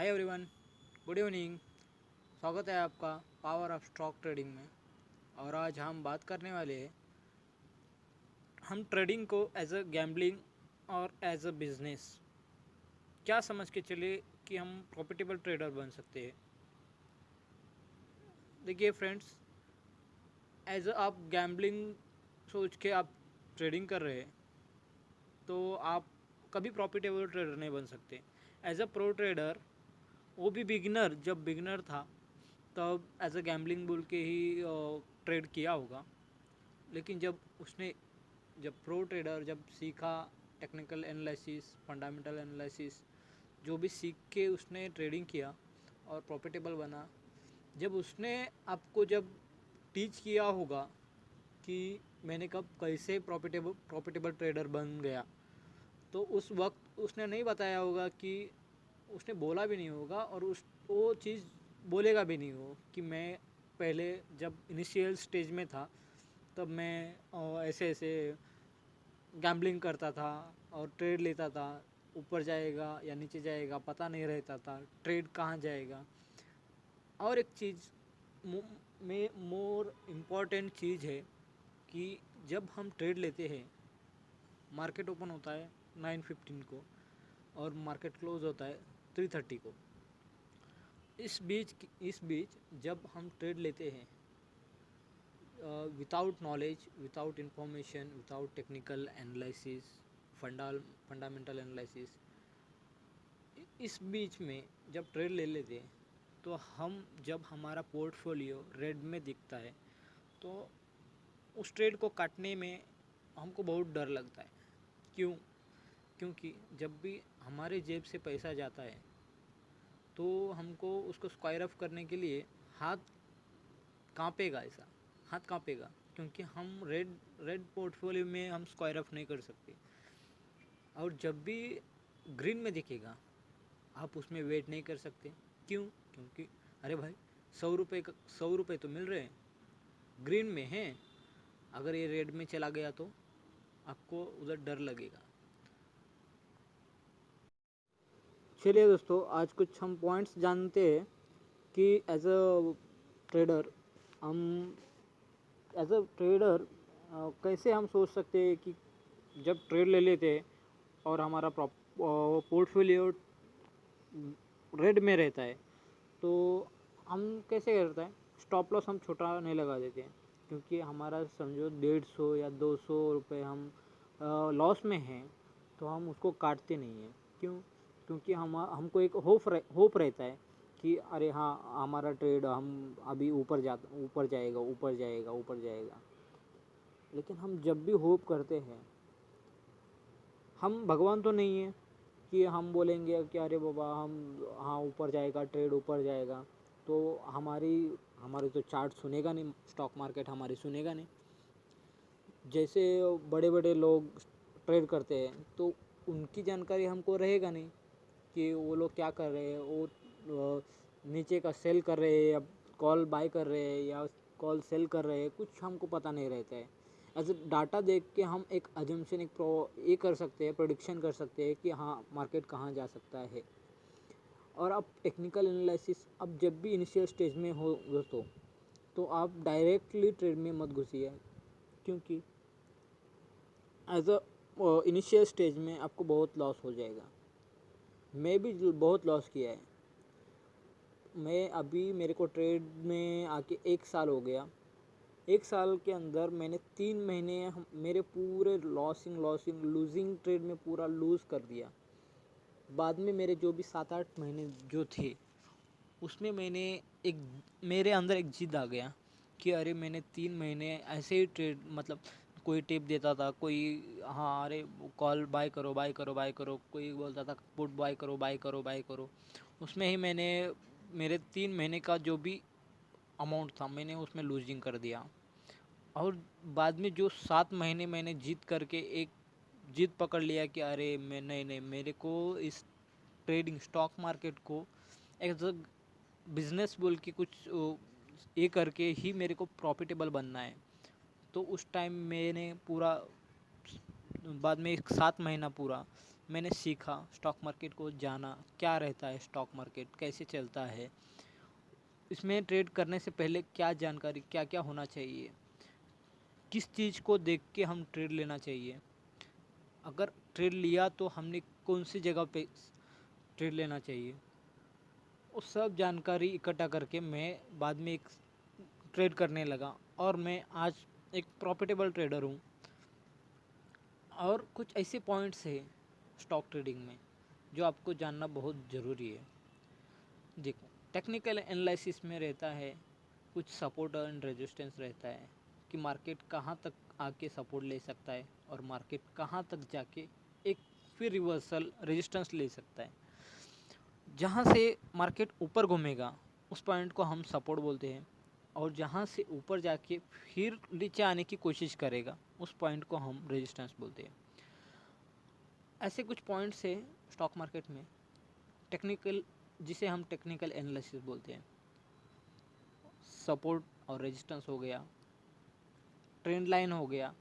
Hi everyone, good evening. स्वागत है आपका पावर ऑफ स्टॉक ट्रेडिंग में। और आज हम बात करने वाले हैं, हम ट्रेडिंग को एज अ गैम्बलिंग और एज अ बिजनेस क्या समझ के चले कि हम प्रॉफिटेबल ट्रेडर बन सकते हैं। देखिए फ्रेंड्स, एज अ आप गैम्बलिंग सोच के आप ट्रेडिंग कर रहे हैं तो आप कभी प्रॉफिटेबल ट्रेडर नहीं बन सकते। एज अ प्रो ट्रेडर, वो भी बिगिनर, जब बिगिनर था तब एज अ गैम्बलिंग बोल के ही ट्रेड किया होगा। लेकिन जब प्रो ट्रेडर जब सीखा, टेक्निकल एनालिसिस, फंडामेंटल एनालिसिस जो भी सीख के उसने ट्रेडिंग किया और प्रॉफिटेबल बना, जब उसने आपको जब टीच किया होगा कि मैंने कब कैसे प्रॉफिटेबल ट्रेडर बन गया, तो उस वक्त उसने नहीं बताया होगा कि, उसने बोला भी नहीं होगा और उस वो चीज़ बोलेगा भी नहीं हो कि मैं पहले जब इनिशियल स्टेज में था तब मैं ऐसे ऐसे गैम्बलिंग करता था और ट्रेड लेता था, ऊपर जाएगा या नीचे जाएगा पता नहीं रहता था, ट्रेड कहाँ जाएगा। और एक चीज़ में मोर इम्पॉर्टेंट चीज़ है कि जब हम ट्रेड लेते हैं, मार्केट ओपन होता है 9:15 को और मार्केट क्लोज होता है 3:30 को। इस बीच जब हम ट्रेड लेते हैं without knowledge, without information, without technical analysis, fundamental analysis, इस बीच में जब ट्रेड ले लेते हैं तो हम, जब हमारा पोर्टफोलियो रेड में दिखता है तो उस ट्रेड को काटने में हमको बहुत डर लगता है। क्यों? क्योंकि जब भी हमारे जेब से पैसा जाता है तो हमको उसको स्क्वायर ऑफ करने के लिए हाथ कांपेगा, ऐसा हाथ कांपेगा, क्योंकि हम रेड पोर्टफोलियो में हम स्क्वायर ऑफ नहीं कर सकते। और जब भी ग्रीन में दिखेगा आप उसमें वेट नहीं कर सकते। क्यों? क्योंकि अरे भाई, 100 रुपये तो मिल रहे हैं, ग्रीन में हैं, अगर ये रेड में चला गया तो आपको उधर डर लगेगा। चलिए दोस्तों, आज कुछ हम पॉइंट्स जानते हैं कि एज अ ट्रेडर हम एज अ ट्रेडर कैसे हम सोच सकते हैं कि जब ट्रेड ले लेते हैं और हमारा पोर्टफोलियो रेड में रहता है तो हम कैसे करते हैं, स्टॉप लॉस हम छोटा नहीं लगा देते हैं। क्योंकि हमारा समझो 150 या 200 रुपये हम लॉस में हैं तो हम उसको काटते नहीं हैं। क्यों? क्योंकि हमको एक होप रहता है कि अरे हाँ, हमारा ट्रेड हम अभी ऊपर जाएगा, ऊपर जाएगा, ऊपर जाएगा। लेकिन हम जब भी होप करते हैं, हम भगवान तो नहीं है कि हम बोलेंगे कि अरे बाबा हम, हाँ ऊपर जाएगा, ट्रेड ऊपर जाएगा, तो हमारी तो चार्ट सुनेगा नहीं, स्टॉक मार्केट हमारी सुनेगा नहीं। जैसे बड़े बड़े लोग ट्रेड करते हैं तो उनकी जानकारी हमको रहेगा नहीं कि वो लोग क्या कर रहे हैं, वो नीचे का सेल कर रहे हैं या कॉल बाय कर रहे हैं या कॉल सेल कर रहे हैं, कुछ हमको पता नहीं रहता है। एज डाटा देख के हम एक अजम्पशन, ये कर सकते हैं, प्रोडिक्शन कर सकते हैं कि हाँ मार्केट कहाँ जा सकता है। और अब टेक्निकल एनालिसिस, अब जब भी इनिशियल स्टेज में हो दोस्तों, तो आप डायरेक्टली ट्रेड में मत घुसिए। क्योंकि एज अ इनिशियल स्टेज में आपको बहुत लॉस हो जाएगा। मैं भी बहुत लॉस किया है। मैं अभी, मेरे को ट्रेड में आके 1 साल हो गया। 1 साल के अंदर मैंने 3 महीने मेरे पूरे लॉसिंग लूजिंग ट्रेड में पूरा लूज़ कर दिया। बाद में मेरे जो भी 7-8 महीने जो थे उसमें एक मेरे अंदर एक जिद आ गया कि अरे मैंने 3 महीने ऐसे ही ट्रेड, मतलब कोई टिप देता था, कोई हाँ अरे कॉल बाय करो, बाय करो, बाय करो, कोई बोलता था पुट बाय करो, बाय करो, बाय करो। उसमें ही मैंने मेरे 3 महीने का जो भी अमाउंट था मैंने उसमें लूजिंग कर दिया। और बाद में जो 7 महीने मैंने जीत करके एक जीत पकड़ लिया कि अरे मैं, नहीं नहीं, मेरे को इस ट्रेडिंग स्टॉक मार्केट को एज अ बिजनेस बोल के कुछ ये करके ही मेरे को प्रॉफिटेबल बनना है। तो उस टाइम मैंने पूरा, बाद में एक 7 महीना पूरा मैंने सीखा, स्टॉक मार्केट को जाना, क्या रहता है स्टॉक मार्केट, कैसे चलता है, इसमें ट्रेड करने से पहले क्या जानकारी, क्या क्या होना चाहिए, किस चीज़ को देख के हम ट्रेड लेना चाहिए, अगर ट्रेड लिया तो हमने कौन सी जगह पे ट्रेड लेना चाहिए, वो सब जानकारी इकट्ठा करके मैं बाद में एक ट्रेड करने लगा और मैं आज एक प्रॉफिटेबल ट्रेडर हूँ। और कुछ ऐसे पॉइंट्स हैं स्टॉक ट्रेडिंग में जो आपको जानना बहुत ज़रूरी है। देखो, टेक्निकल एनालिसिस में रहता है कुछ सपोर्ट एंड रेजिस्टेंस रहता है कि मार्केट कहाँ तक आके सपोर्ट ले सकता है और मार्केट कहाँ तक जाके एक फिर रिवर्सल रेजिस्टेंस ले सकता है। जहाँ से मार्केट ऊपर घूमेगा उस पॉइंट को हम सपोर्ट बोलते हैं, और जहाँ से ऊपर जाके फिर नीचे आने की कोशिश करेगा उस पॉइंट को हम रेजिस्टेंस बोलते हैं। ऐसे कुछ पॉइंट्स है स्टॉक मार्केट में टेक्निकल, जिसे हम टेक्निकल एनालिसिस बोलते हैं। सपोर्ट और रेजिस्टेंस हो गया, ट्रेंड लाइन हो गया,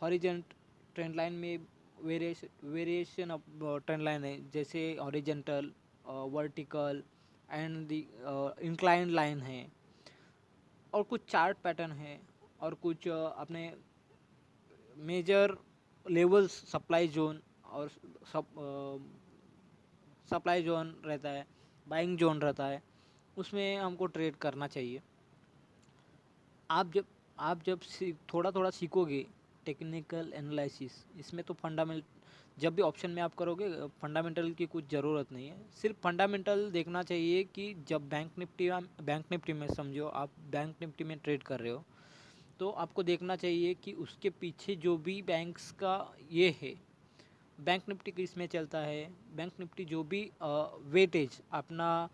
हॉरिजेंट ट्रेंड लाइन में वेरिएशन ऑफ ट्रेंड लाइन है, जैसे horizontal, vertical and the incline line है, और कुछ चार्ट पैटर्न है, और कुछ अपने मेजर लेवल्स, सप्लाई जोन और सप्लाई जोन रहता है, बाइंग जोन रहता है, उसमें हमको ट्रेड करना चाहिए। आप जब थोड़ा थोड़ा सीखोगे टेक्निकल एनालिसिस, इसमें तो फंडामेंटल, जब भी ऑप्शन में आप करोगे फंडामेंटल की कुछ ज़रूरत नहीं है, सिर्फ फंडामेंटल देखना चाहिए कि जब बैंक निफ्टी में समझो आप बैंक निफ्टी में ट्रेड कर रहे हो, तो आपको देखना चाहिए कि उसके पीछे जो भी बैंक्स का ये है, बैंक निफ्टी किस में चलता है, बैंक निफ्टी जो भी वेटेज अपना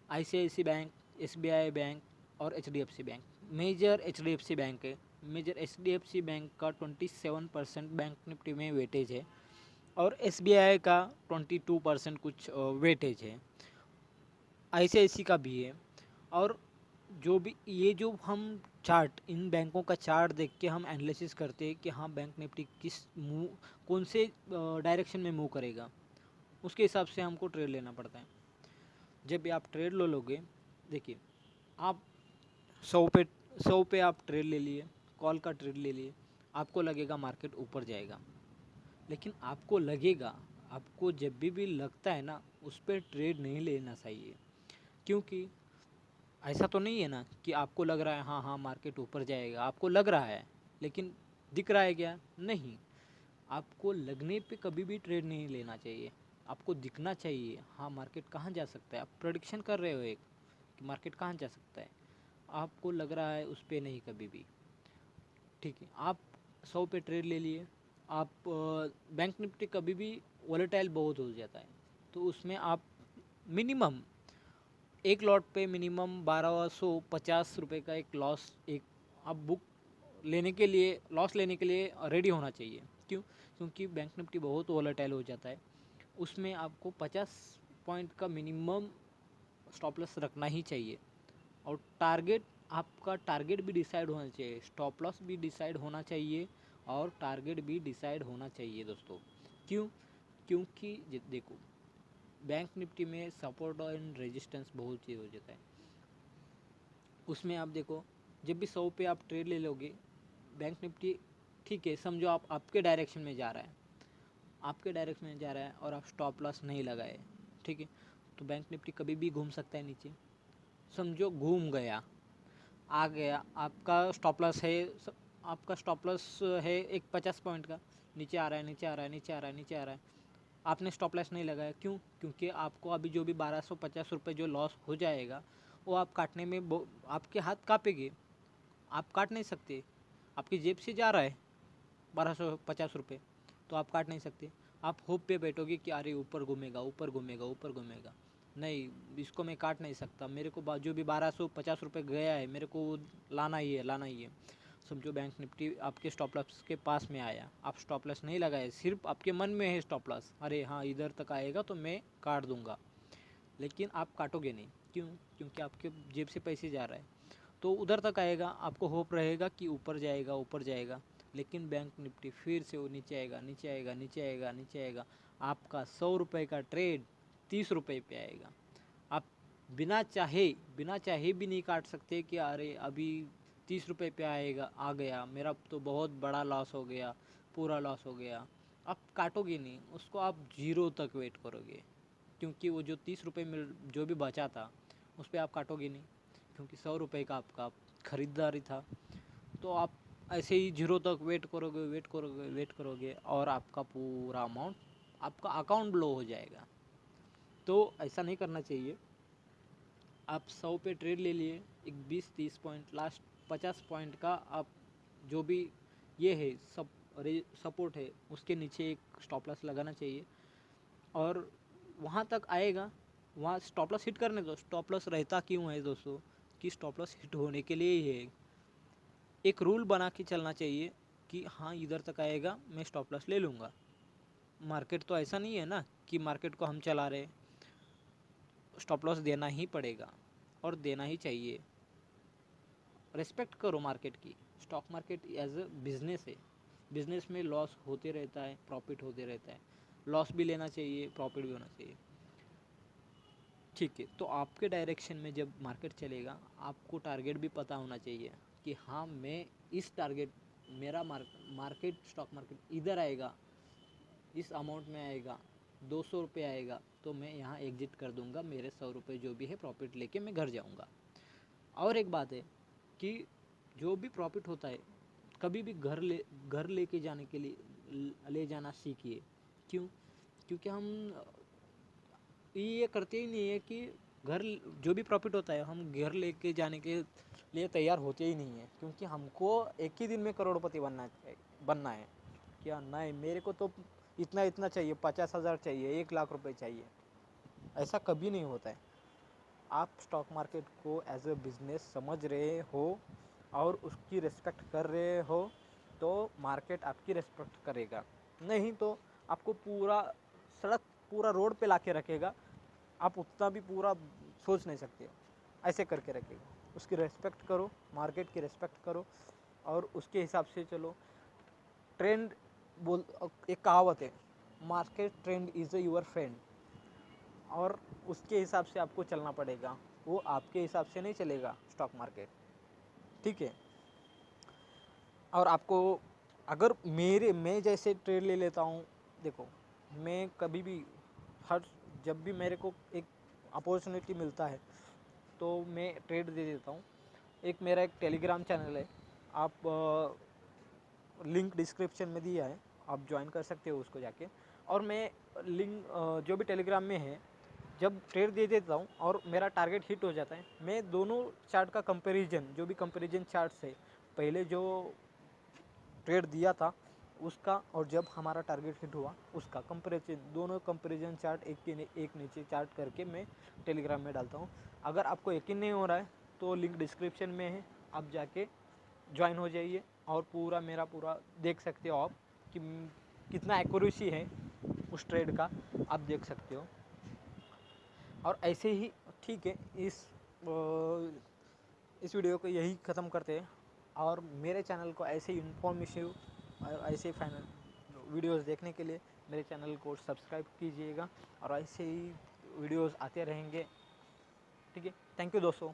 ICICI बैंक, SBI बैंक और HDFC bank, major HDFC bank है, मेजर HDFC बैंक का 27% बैंक निफ्टी में वेटेज है और SBI का 22% कुछ वेटेज है, ICICI का भी है। और जो भी ये जो हम चार्ट, इन बैंकों का चार्ट देख के हम एनालिसिस करते हैं कि हाँ बैंक निफ्टी किस मूव, कौन से डायरेक्शन में मूव करेगा, उसके हिसाब से हमको ट्रेड लेना पड़ता है। जब भी आप ट्रेड लो लोगे, देखिए आप 100 पे आप ट्रेड ले लिए, कॉल का ट्रेड ले लिए, आपको लगेगा मार्केट ऊपर जाएगा, लेकिन आपको जब भी लगता है ना, उस पर ट्रेड नहीं लेना चाहिए। क्योंकि ऐसा तो नहीं है ना कि आपको लग रहा है हाँ हाँ मार्केट ऊपर जाएगा, आपको लग रहा है, लेकिन दिख रहा है क्या? नहीं। आपको लगने पे कभी भी ट्रेड नहीं लेना चाहिए, आपको दिखना चाहिए हाँ मार्केट कहाँ जा सकता है। आप प्रेडिक्शन कर रहे हो एक कि मार्केट कहाँ जा सकता है, आपको लग रहा है उस पर नहीं कभी भी। ठीक है, आप 100 पे ट्रेड ले लिए, आप बैंक निफ्टी कभी भी वॉलेटाइल बहुत हो जाता है, तो उसमें आप मिनिमम एक लॉट पे मिनिमम 1250 रुपये का एक लॉस, एक आप बुक लेने के लिए, लॉस लेने के लिए रेडी होना चाहिए। क्यों? क्योंकि बैंक निफ्टी बहुत वॉलेटाइल हो जाता है, उसमें आपको 50 पॉइंट का मिनिमम स्टॉप लॉस रखना ही चाहिए। और आपका टारगेट भी डिसाइड होना चाहिए, स्टॉप लॉस भी डिसाइड होना चाहिए और टारगेट भी डिसाइड होना चाहिए दोस्तों। क्यों? क्योंकि देखो बैंक निफ्टी में सपोर्ट एंड रेजिस्टेंस बहुत चीज़ हो जाता है, उसमें आप देखो जब भी 100 पे आप ट्रेड ले लोगे, बैंक निफ्टी ठीक है समझो आप आपके डायरेक्शन में जा रहा है, आपके डायरेक्शन में जा रहा है और आप स्टॉप लॉस नहीं लगाए, ठीक है, तो बैंक निफ्टी कभी भी घूम सकता है नीचे। समझो घूम गया, आ गया, आपका स्टॉप लॉस है, आपका स्टॉप लॉस है एक 50 पॉइंट का, नीचे आ रहा है, नीचे आ रहा है, नीचे आ रहा है, नीचे आ रहा है, आपने स्टॉप लॉस नहीं लगाया। क्यों? क्योंकि आपको अभी जो भी 1250 रुपये जो लॉस हो जाएगा वो आप काटने में आपके हाथ कांपेंगे, आप काट नहीं सकते, आपकी जेब से जा रहा है 1250 रुपये, तो आप काट नहीं सकते। आप होप पे बैठोगे कि अरे ऊपर घूमेगा, ऊपर घूमेगा, ऊपर घूमेगा, नहीं इसको मैं काट नहीं सकता, मेरे को जो भी 1250 रुपये गया है मेरे को लाना ही है, लाना ही है। समझो बैंक निफ्टी आपके स्टॉप लॉस के पास में आया, आप स्टॉप लॉस नहीं लगाए, सिर्फ आपके मन में है स्टॉप लॉस, अरे हाँ इधर तक आएगा तो मैं काट दूंगा, लेकिन आप काटोगे नहीं। क्यों? क्योंकि आपके जेब से पैसे जा रहा है, तो उधर तक आएगा, आपको होप रहेगा कि ऊपर जाएगा, ऊपर जाएगा, लेकिन बैंक निफ्टी फिर से वो नीचे आएगा, नीचे आएगा, नीचे आएगा, नीचे आएगा, आपका 100 रुपये का ट्रेड 30 रुपये पे आएगा। आप बिना चाहे भी नहीं काट सकते कि अरे अभी 30 रुपये पे आ गया, मेरा तो बहुत बड़ा लॉस हो गया, पूरा लॉस हो गया। आप काटोगे नहीं उसको, आप जीरो तक वेट करोगे, क्योंकि वो जो 30 रुपये में जो भी बचा था उस पर आप काटोगे नहीं, क्योंकि 100 रुपये का आपका ख़रीदारी था। तो आप ऐसे ही जीरो तक वेट करोगे और आपका पूरा अमाउंट, आपका अकाउंट ब्लो हो जाएगा। तो ऐसा नहीं करना चाहिए। आप 100 पे ट्रेड ले लिए, एक 20-30 पॉइंट, लास्ट 50 पॉइंट का आप जो भी ये है सब सपोर्ट है उसके नीचे एक स्टॉप लॉस लगाना चाहिए, और वहाँ तक आएगा, वहाँ स्टॉप लॉस हिट करने दो। स्टॉप लॉस रहता क्यों है दोस्तों, कि स्टॉप लॉस हिट होने के लिए ही है। एक रूल बना के चलना चाहिए कि हाँ इधर तक आएगा मैं स्टॉप लॉस ले लूँगा। मार्केट तो ऐसा नहीं है ना कि मार्केट को हम चला रहे, स्टॉप लॉस देना ही पड़ेगा और देना ही चाहिए। रिस्पेक्ट करो मार्केट की। Stock market as a business है, बिजनेस में लॉस होते रहता है, प्रॉफिट होते रहता है। लॉस भी लेना चाहिए, प्रॉफिट भी होना चाहिए। ठीक है, तो आपके डायरेक्शन में जब मार्केट चलेगा आपको टारगेट भी पता होना चाहिए कि हाँ मैं इस टारगेट, मेरा मार्केट स्टॉक मार्केट इधर आएगा, इस अमाउंट में आएगा, 200 रुपये आएगा, तो मैं यहाँ एग्जिट कर दूंगा, मेरे 100 रुपये जो भी है प्रॉफिट लेके मैं घर जाऊंगा। और एक बात है कि जो भी प्रॉफिट होता है कभी भी घर लेके जाने के लिए ले जाना सीखिए। क्यों? क्योंकि हम ये करते ही नहीं है कि घर, जो भी प्रॉफिट होता है हम घर लेके जाने के लिए तैयार होते ही नहीं है, क्योंकि हमको एक ही दिन में करोड़पति बनना है। क्या नहीं, मेरे को तो इतना इतना चाहिए, 50,000 चाहिए, 1 लाख रुपए चाहिए, ऐसा कभी नहीं होता है। आप स्टॉक मार्केट को एज अ बिजनेस समझ रहे हो और उसकी रिस्पेक्ट कर रहे हो तो मार्केट आपकी रिस्पेक्ट करेगा, नहीं तो आपको पूरा रोड पे लाके रखेगा, आप उतना भी पूरा सोच नहीं सकते, ऐसे करके रखेगा। उसकी रिस्पेक्ट करो, मार्केट की रिस्पेक्ट करो और उसके हिसाब से चलो। ट्रेंड एक कहावत है, market trend is your friend, और उसके हिसाब से आपको चलना पड़ेगा, वो आपके हिसाब से नहीं चलेगा स्टॉक मार्केट। ठीक है, और आपको अगर मैं जैसे ट्रेड ले लेता हूँ, देखो मैं कभी भी जब भी मेरे को एक अपॉर्चुनिटी मिलता है तो मैं ट्रेड दे देता हूँ। मेरा एक टेलीग्राम चैनल है, आप लिंक डिस्क्रिप्शन में दिया है, आप ज्वाइन कर सकते हो उसको जाके। और मैं लिंक जो भी टेलीग्राम में है, जब ट्रेड दे देता हूँ और मेरा टारगेट हिट हो जाता है, मैं दोनों चार्ट का कंपैरिजन, जो भी कंपैरिजन चार्ट है, पहले जो ट्रेड दिया था उसका और जब हमारा टारगेट हिट हुआ उसका कंपैरिजन, दोनों कंपैरिजन चार्ट एक नीचे चार्ट करके मैं टेलीग्राम में डालता हूँ। अगर आपको यकीन नहीं हो रहा है तो लिंक डिस्क्रिप्शन में है, आप जाके ज्वाइन हो जाइए और पूरा देख सकते हो आप कि कितना एक्यूरेसी है उस ट्रेड का, आप देख सकते हो। और ऐसे ही ठीक है, इस वीडियो को यही ख़त्म करते हैं। और मेरे चैनल को ऐसे इन्फॉर्मेटिव और ऐसे फाइनल वीडियोस देखने के लिए मेरे चैनल को सब्सक्राइब कीजिएगा और ऐसे ही वीडियोस आते रहेंगे। ठीक है, थैंक यू दोस्तों।